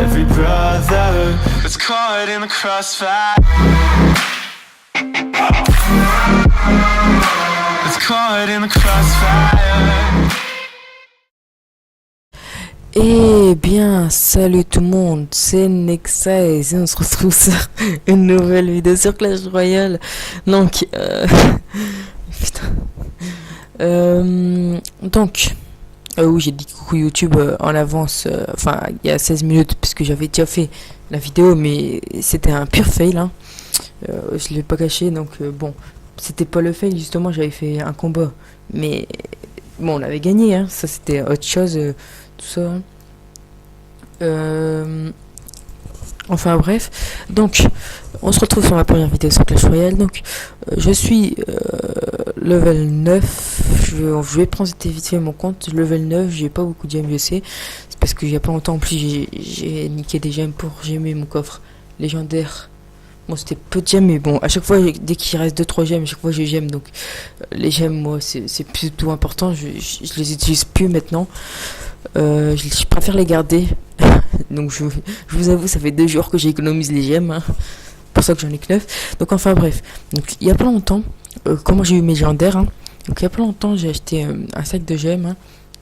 every brother that's caught in the crossfire. That's caught in the crossfire. Eh bien, salut tout le monde, c'est Nexa et on se retrouve sur une nouvelle vidéo sur Clash Royale. Donc, putain. Oui, j'ai dit coucou YouTube en avance, enfin, il y a 16 minutes, puisque j'avais déjà fait la vidéo, mais c'était un pur fail, hein. Je l'ai pas caché, donc bon, c'était pas le fail, justement, j'avais fait un combat, mais bon, on avait gagné, hein, ça c'était autre chose. Tout ça. Enfin bref, donc on se retrouve sur ma première vidéo sur Clash Royale. Donc je suis level 9. Je vais présenter vite fait mon compte. Level 9, j'ai pas beaucoup de gemmes, je sais. C'est parce que il y a pas longtemps en plus j'ai niqué des gemmes pour gemmer mon coffre légendaire. Bon, c'était peu de gemmes, mais bon, à chaque fois, dès qu'il reste 2-3 gemmes, à chaque fois je gemme. Donc les gemmes, moi, c'est plutôt important. Je les utilise plus maintenant. Je préfère les garder. Donc je vous avoue, ça fait 2 jours que j'économise les gemmes, hein. Pour ça que j'en ai que 9. Donc enfin bref. Donc il y a pas longtemps, comment j'ai eu mes légendaires, hein. Donc il y a pas longtemps, j'ai acheté un sac de gemmes, hein.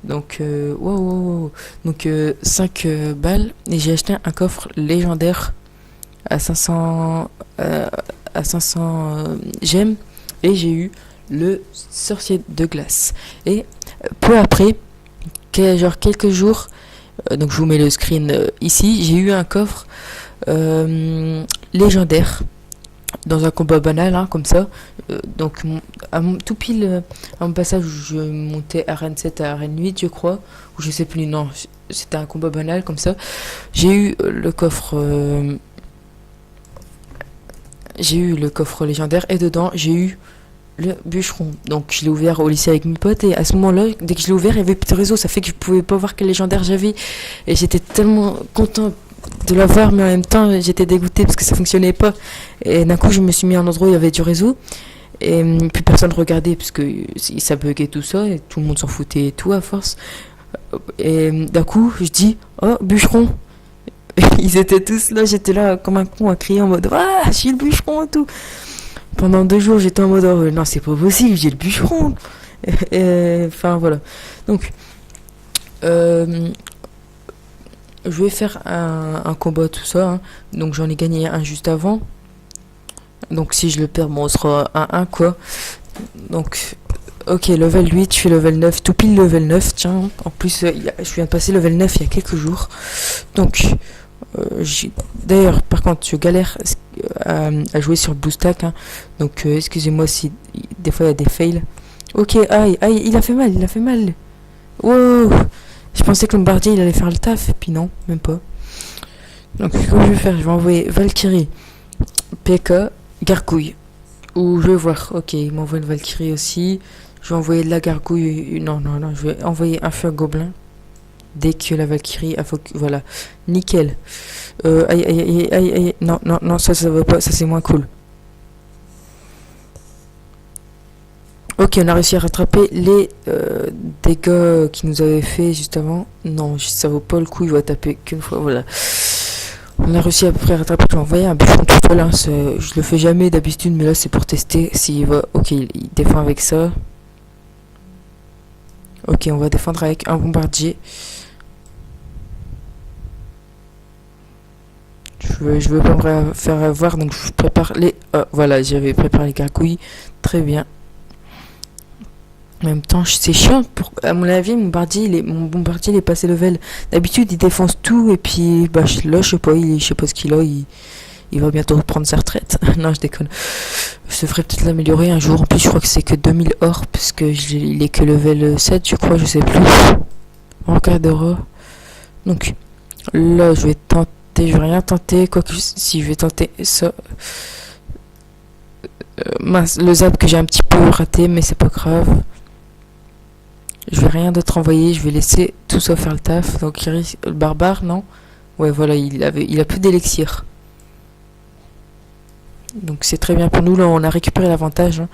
Donc wow. Donc 5 balles. Et j'ai acheté un coffre légendaire à 500 gemmes. Et j'ai eu le sorcier de glace. Et peu après, genre quelques jours, donc je vous mets le screen ici, j'ai eu un coffre légendaire dans un combat banal, hein, comme ça. Donc tout pile à mon passage où je montais arène 7 à arène 8, je crois, ou je sais plus, non, c'était un combat banal comme ça. J'ai eu le coffre légendaire, et dedans j'ai eu le bûcheron. Donc je l'ai ouvert au lycée avec mes potes, et à ce moment là, dès que je l'ai ouvert, il y avait plus de réseau, ça fait que je pouvais pas voir quel légendaire j'avais, et j'étais tellement content de l'avoir, mais en même temps j'étais dégoûté parce que ça fonctionnait pas. Et d'un coup je me suis mis à un endroit où il y avait du réseau, et plus personne regardait parce que ça buguait tout ça, et tout le monde s'en foutait et tout à force. Et d'un coup je dis oh, bûcheron. Ils étaient tous là, j'étais là comme un con à crier en mode ah, je suis le bûcheron et tout. Pendant 2 jours, j'étais en mode oh, non, c'est pas possible, j'ai le bûcheron. Enfin voilà. Donc, je vais faire un combat, tout ça, hein. Donc j'en ai gagné un juste avant. Donc si je le perds, bon, on sera à 1 quoi. Donc, ok, level 8, je suis level 9, tout pile level 9. Tiens, en plus, je viens de passer level 9 il y a quelques jours. Donc, d'ailleurs, par contre, je galère à jouer sur le Boostack, hein. Donc excusez-moi si des fois il y a des fails. Ok, aïe, il a fait mal. Wow, je pensais que le bombardier il allait faire le taf, et puis non, même pas. Donc ce que je vais faire, je vais envoyer Valkyrie, PK, Gargouille. Ou je vais voir, ok, il m'envoie une Valkyrie aussi. Je vais envoyer de la Gargouille, non, je vais envoyer un feu gobelin. Dès que la Valkyrie a voilà, nickel. Aïe, non, ça va pas, ça c'est moins cool. Ok, on a réussi à rattraper les dégâts qu'il nous avait fait juste avant. Non, ça vaut pas le coup, il va taper qu'une fois, voilà. On a réussi à peu près à rattraper. Je vais envoyer un bûcheron tout seul, hein. Je le fais jamais d'habitude, mais là c'est pour tester s'il va. Ok, il défend avec ça. Ok, on va défendre avec un bombardier. Je veux pas me faire avoir, donc je prépare les... voilà, j'avais préparé les gargouilles. Très bien. En même temps, c'est chiant. À mon avis, mon bombardier, il est passé level. D'habitude, il défonce tout, et puis, bah, là, je sais pas ce qu'il a. Il va bientôt reprendre sa retraite. Non, je déconne. Je devrais peut-être l'améliorer un jour. En plus, je crois que c'est que 2000 or, parce que il est que level 7, je crois, je sais plus. En quart d'heure. Donc, là, je vais tenter. Je vais rien tenter, quoique si je vais tenter ça. Mince, le zap que j'ai un petit peu raté, mais c'est pas grave. Je vais rien d'autre envoyer, je vais laisser tout ça faire le taf. Donc le barbare, non? Ouais, voilà, il a plus d'élixir. Donc c'est très bien pour nous, là on a récupéré l'avantage, hein.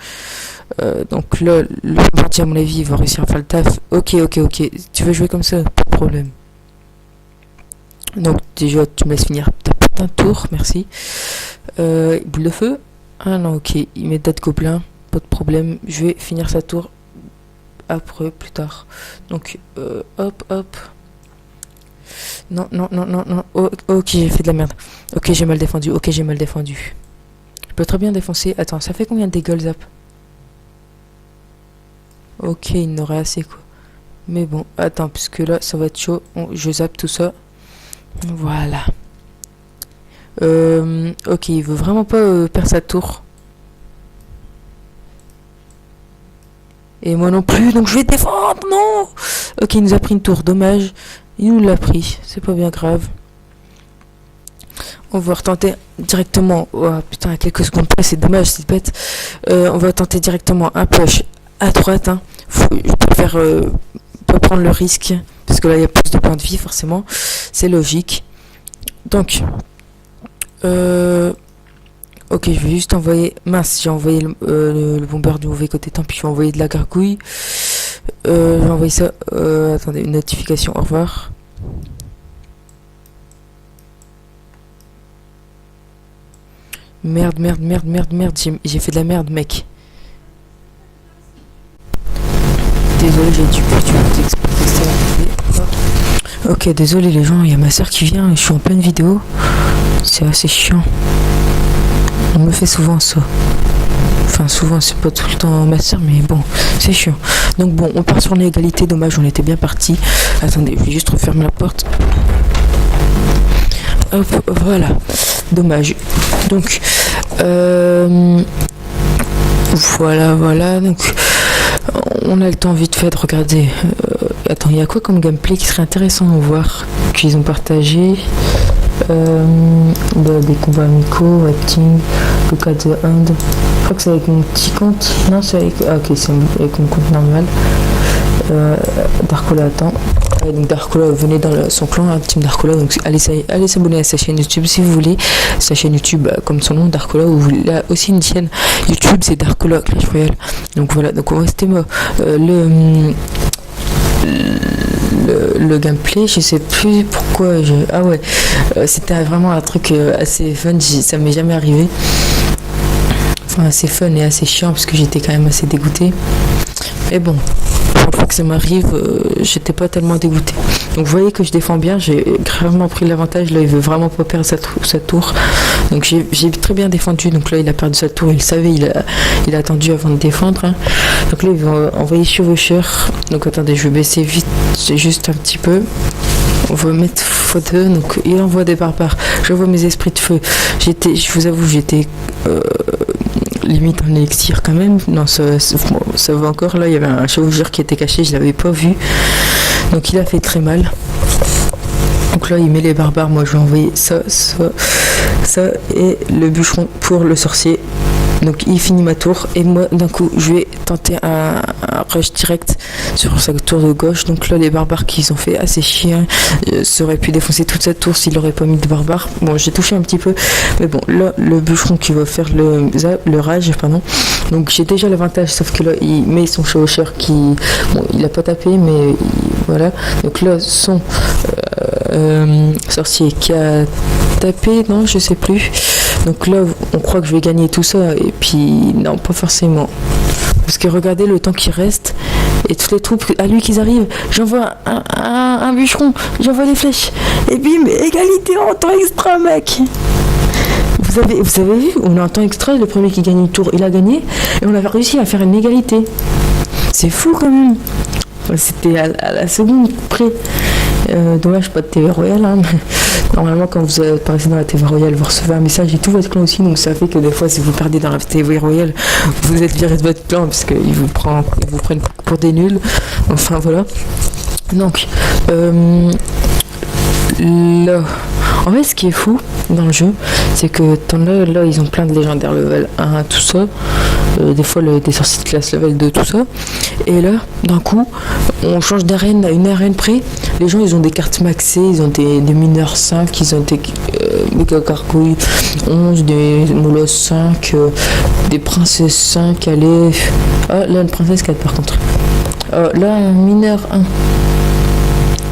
Donc là, le parti à mon avis il va réussir à faire le taf. Ok, tu veux jouer comme ça? Pas de problème. Donc déjà tu me laisses finir ta putain de tour, merci. Boule de feu. Ah non, ok, il met date gobelin, pas de problème, je vais finir sa tour après, plus tard. Donc hop. Non, ok, j'ai fait de la merde. Ok, j'ai mal défendu, Je peux très bien défoncer. Attends, ça fait combien de dégâts le zap? Ok, il n'aurait assez quoi. Mais bon, attends, puisque là, ça va être chaud. Je zappe tout ça. Voilà. Ok, il veut vraiment pas perdre sa tour. Et moi non plus, donc je vais défendre, non. Ok, il nous a pris une tour, dommage. Il nous l'a pris, c'est pas bien grave. On va retenter directement. Oh putain, à quelques secondes près, c'est dommage, c'est bête. On va tenter directement un push à droite. Hein. Je préfère pas prendre le risque, parce que là il y a plus de points de vie, forcément. C'est logique. Donc, ok, je vais juste envoyer. Mince, j'ai envoyé le bombeur du mauvais côté. Tant pis, je vais envoyer de la gargouille. Je vais envoyer ça. Attendez, une notification. Au revoir. Merde. J'ai fait de la merde, mec. Désolé, j'ai dû expliquer ça. Ok, désolé les gens, il y a ma soeur qui vient et je suis en pleine vidéo. C'est assez chiant. On me fait souvent ça. Enfin, souvent, c'est pas tout le temps ma soeur, mais bon, c'est chiant. Donc bon, on part sur l'égalité. Dommage, on était bien parti. Attendez, je vais juste refermer la porte. Hop, voilà. Dommage. Donc, voilà. Donc, on a le temps vite fait de regarder. Attends, il y a quoi comme gameplay qui serait intéressant à voir qu'ils ont partagé? Des combats amicaux, acting, Look at the Hand. Je crois que c'est avec mon petit compte. Non, c'est avec. Ah, ok, c'est avec mon compte normal. Darkola attend. Donc Darkola, venez dans son clan, hein, Team Darkola. Donc allez s'abonner à sa chaîne YouTube si vous voulez. Sa chaîne YouTube, comme son nom, Darkola. Ou il a aussi une chaîne YouTube, c'est Darkola Clash Royale. Donc voilà, donc on va rester le gameplay, je sais plus pourquoi c'était vraiment un truc assez fun, ça m'est jamais arrivé. Enfin assez fun et assez chiant parce que j'étais quand même assez dégoûté. Mais bon, une fois que ça m'arrive, j'étais pas tellement dégoûté. Donc vous voyez que je défends bien, j'ai gravement pris l'avantage. Là il veut vraiment pas perdre sa tour. Donc j'ai très bien défendu. Donc là il a perdu sa tour, il savait, il a attendu avant de défendre. Hein. Donc là il va envoyer chevaucheur. Donc attendez, je vais baisser vite, c'est juste un petit peu. On va mettre x2, donc il envoie des barbares. J'envoie mes esprits de feu. Je vous avoue, j'étais limite en élixir quand même. Non, ça va encore. Là, il y avait un chevaucheur qui était caché, je l'avais pas vu. Donc il a fait très mal. Donc là, il met les barbares. Moi, je vais envoyer ça et le bûcheron pour le sorcier. Donc il finit ma tour et moi d'un coup je vais tenter un rush direct sur sa tour de gauche. Donc là les barbares qu'ils ont fait assez chier, ça aurait pu défoncer toute sa tour s'il n'aurait pas mis de barbares. Bon, j'ai touché un petit peu, mais bon, là le bûcheron qui va faire le rage, pardon. Donc j'ai déjà l'avantage, sauf que là il met son chevaucheur qui, bon, il a pas tapé, mais voilà. Donc là son sorcier qui a tapé, non je sais plus. Donc là on croit que je vais gagner tout ça, et puis non, pas forcément, parce que regardez le temps qui reste et toutes les troupes à lui qui arrivent. J'envoie un bûcheron, j'envoie des flèches et bim, égalité en temps extra, mec. Vous avez vu, on est en temps extra, le premier qui gagne une tour il a gagné et on a réussi à faire une égalité. C'est fou quand même. C'était à la seconde près. Dommage, pas de TV Royale, hein. Normalement quand vous apparaissez dans la TV Royale vous recevez un message et tout votre clan aussi, donc ça fait que des fois si vous perdez dans la TV Royale vous êtes viré de votre clan parce qu'ils vous prennent pour des nuls. Enfin voilà. Donc là, en fait ce qui est fou dans le jeu, c'est que là ils ont plein de légendaires level 1, tout ça, des fois des sorciers de classe level 2, tout ça, et là d'un coup on change d'arène à une arène près. Les gens ils ont des cartes maxées, ils ont des mineurs 5, ils ont des méga gargouilles 11, des molosses 5, des princesses 5, allez. Ah là une princesse 4 par contre. Là un mineur 1.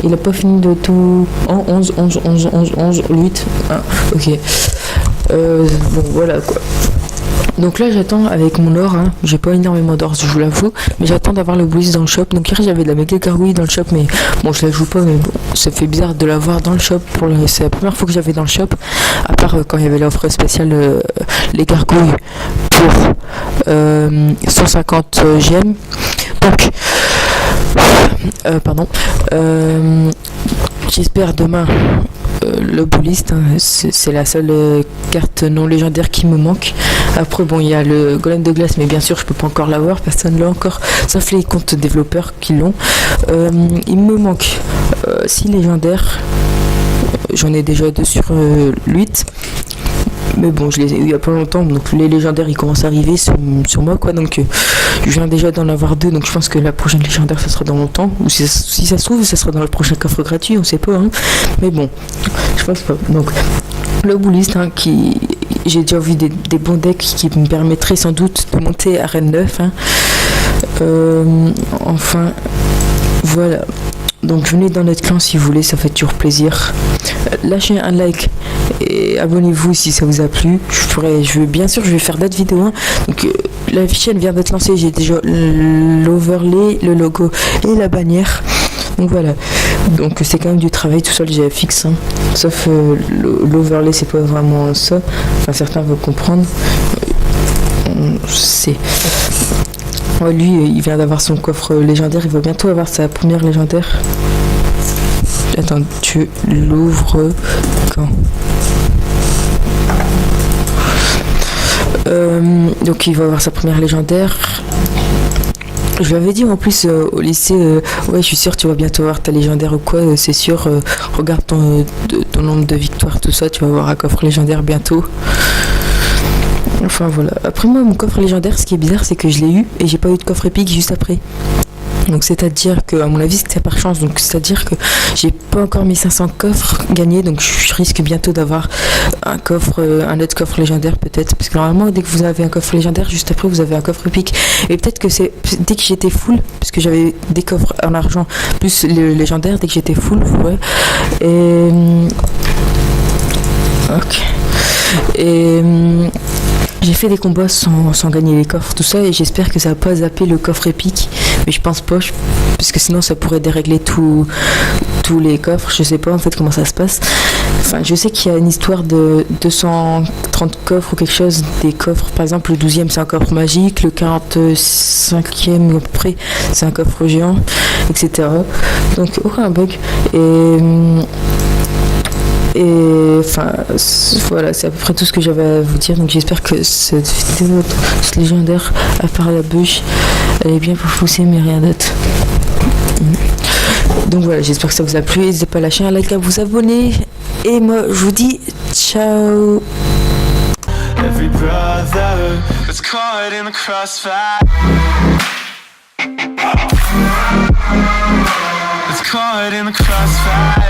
Il a pas fini de tout. 11, 8. Ah, ok. Bon, voilà quoi. Donc là j'attends avec mon or, hein. J'ai pas énormément d'or je vous l'avoue, mais j'attends d'avoir le Bullis dans le shop. Donc hier j'avais de la méga gargouille dans le shop, mais bon je la joue pas, mais bon ça fait bizarre de l'avoir dans le shop. C'est la première fois que j'avais dans le shop, à part quand il y avait l'offre spéciale les gargouilles pour 150 gemmes. Donc pardon, j'espère demain le bouliste, hein, c'est la seule carte non légendaire qui me manque. Après bon il y a le golem de glace, mais bien sûr je peux pas encore l'avoir, personne l'a encore, sauf les comptes développeurs qui l'ont. Il me manque 6 légendaires, j'en ai déjà 2 sur 8. Mais bon, je les ai eu il y a pas longtemps, donc les légendaires ils commencent à arriver sur moi quoi, donc je viens déjà d'en avoir 2, donc je pense que la prochaine légendaire ça sera dans longtemps, ou si ça se trouve ça sera dans le prochain coffre gratuit, on sait pas, hein. Mais bon, je pense pas. Donc le bouliste, hein, qui j'ai déjà vu des bons decks qui me permettraient sans doute de monter à Reine 9, hein. Enfin voilà. Donc venez dans notre clan si vous voulez, ça fait toujours plaisir. Lâchez un like et abonnez-vous si ça vous a plu. Bien sûr je vais faire d'autres vidéos, hein. Donc la chaîne vient d'être lancée, j'ai déjà l'overlay, le logo et la bannière. Donc voilà. Donc c'est quand même du travail tout seul, j'ai fixe, hein. Sauf l'overlay c'est pas vraiment ça. Enfin certains veulent comprendre. C'est... Ouais, lui, il vient d'avoir son coffre légendaire, il va bientôt avoir sa première légendaire. Attends, tu l'ouvres quand? Donc il va avoir sa première légendaire. Je lui avais dit en plus au lycée, ouais je suis sûr tu vas bientôt avoir ta légendaire ou quoi, c'est sûr, regarde ton nombre de victoires, tout ça, tu vas avoir un coffre légendaire bientôt. Enfin voilà. Après moi mon coffre légendaire, ce qui est bizarre c'est que je l'ai eu et j'ai pas eu de coffre épique juste après. Donc c'est à dire que à mon avis c'était par chance, donc c'est à dire que j'ai pas encore mes 500 coffres gagnés, donc je risque bientôt d'avoir un autre coffre légendaire peut-être, parce que normalement dès que vous avez un coffre légendaire juste après vous avez un coffre épique, et peut-être que c'est dès que j'étais full, parce que j'avais des coffres en argent plus le légendaire, dès que j'étais full, ouais. Et ok. Et j'ai fait des combats sans gagner les coffres, tout ça, et j'espère que ça va pas zapper le coffre épique, mais je pense pas, parce que sinon ça pourrait dérégler tous les coffres, je sais pas en fait comment ça se passe. Enfin, je sais qu'il y a une histoire de 230 coffres ou quelque chose, des coffres, par exemple le 12e c'est un coffre magique, le 45e à peu près c'est un coffre géant, etc. Donc aucun bug. Et enfin voilà, c'est à peu près tout ce que j'avais à vous dire, donc j'espère que cette vidéo légendaire, à part la bûche, elle est bien pour pousser, mais rien d'autre. Donc voilà, j'espère que ça vous a plu, n'hésitez pas à lâcher un like, à vous abonner, et moi je vous dis ciao. Every brother that's caught in the crossfire. That's caught in the crossfire.